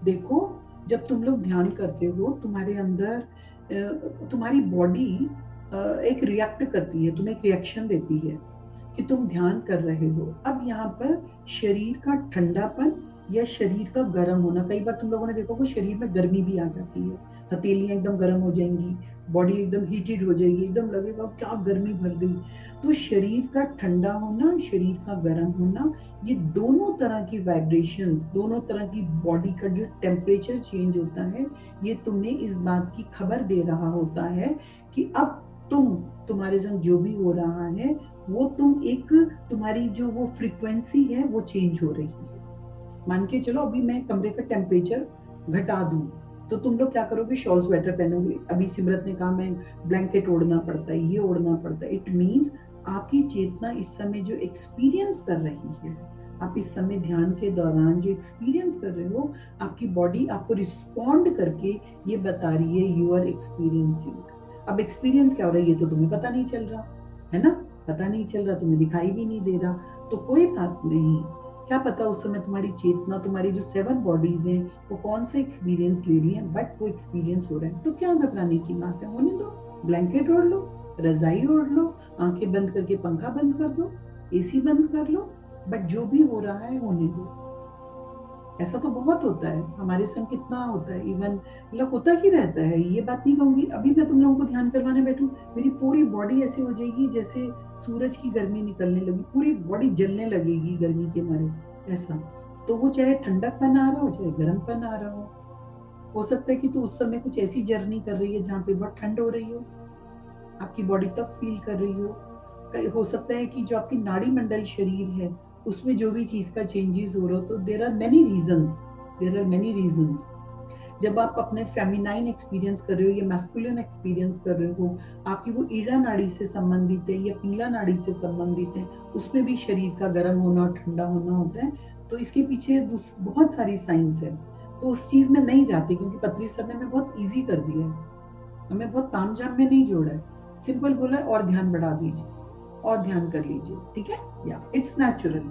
देखो, जब तुम लोग ध्यान करते हो तुम्हारे अंदर तुम्हारी बॉडी एक रिएक्ट करती है, तुम्हें एक रिएक्शन देती है कि तुम ध्यान कर रहे हो। अब यहाँ पर शरीर का ठंडापन या शरीर का गर्म होना, कई बार तुम लोगों ने देखा कि शरीर में गर्मी भी आ जाती है, हथेलियां एकदम गर्म हो जाएंगी, बॉडी एकदम हीटेड हो जाएगी, एकदम लगेगा क्या गर्मी भर गई। तो शरीर का ठंडा होना, शरीर का गर्म होना, ये दोनों तरह की वाइब्रेशंस, दोनों तरह की बॉडी का जो टेम्परेचर चेंज होता है, ये तुम्हें इस बात की खबर दे रहा होता है कि अब तुम्हारे संग जो भी हो रहा है वो तुम्हारी जो वो फ्रीक्वेंसी है वो चेंज हो रही है। मान के चलो अभी मैं कमरे का टेम्परेचर घटा दूं, तो तुम लोग क्या करोगे, शॉल स्वेटर पहनोगे। अभी सिमरत ने कहा मैं ब्लैंकेट ओढ़ना पड़ता है, ये ओढ़ना पड़ता है। इट मीन्स आपकी चेतना इस समय जो एक्सपीरियंस कर रही है, आप इस समय ध्यान के दौरान जो एक्सपीरियंस कर रहे हो, आपकी बॉडी आपको रिस्पॉन्ड करके ये बता रही है यू आर एक्सपीरियंसिंग। अब एक्सपीरियंस क्या हो रहा है ये तो तुम्हें पता नहीं चल रहा है ना, पता नहीं चल रहा, तुम्हें दिखाई भी नहीं दे रहा, तो कोई बात नहीं। क्या पता उस समय तुम्हारी चेतना, तुम्हारी जो 7 बॉडीज हैं वो कौन सा एक्सपीरियंस ले रही है, बट वो एक्सपीरियंस हो रहा है, तो क्या घबराने की बात है, होने दो। ब्लैंकेट ओढ़ लो, रजाई ओढ़ लो, आंखें बंद करके पंखा बंद कर दो, एसी बंद कर लो, बट जो भी हो रहा है होने दो। ऐसा तो बहुत होता है हमारे संग, कितना होता है, इवन मतलब होता ही रहता है। ये बात नहीं कहूंगी, अभी मैं तुम लोगों को ध्यान करवाने बैठूं, मेरी पूरी बॉडी ऐसे हो जाएगी जैसे सूरज की गर्मी निकलने लगी, पूरी बॉडी जलने लगेगी गर्मी के मारे, ऐसा। तो वो चाहे ठंडकपन आ रहा हो चाहे गर्मपन आ रहा हो सकता है कि तू उस समय कुछ ऐसी जर्नी कर रही है जहाँ पे बहुत ठंड हो रही हो, आपकी बॉडी तब फील कर रही हो सकता है कि जो आपकी नाड़ी मंडल शरीर है उसमें जो भी चीज का चेंजेस हो रहा हो, तो there are many reasons, there are many reasons. जब आप अपने फेमिनाइन एक्सपीरियंस कर रहे हो या मैस्कुलिन एक्सपीरियंस कर रहे हो, आपकी वो ईड़ा नाड़ी से संबंधित है या पीला नाड़ी से संबंधित है, उसमें भी शरीर का गर्म होना और ठंडा होना होता है। तो इसके पीछे बहुत सारी साइंस है, तो उस चीज में नहीं जाती, क्योंकि पत्री सर ने हमें बहुत इजी कर दिया है, हमें बहुत तामझाम में नहीं जोड़ा है, सिंपल बोला है और ध्यान बढ़ा दीजिए और ध्यान कर लीजिए, ठीक है, या इट्स नेचुरल।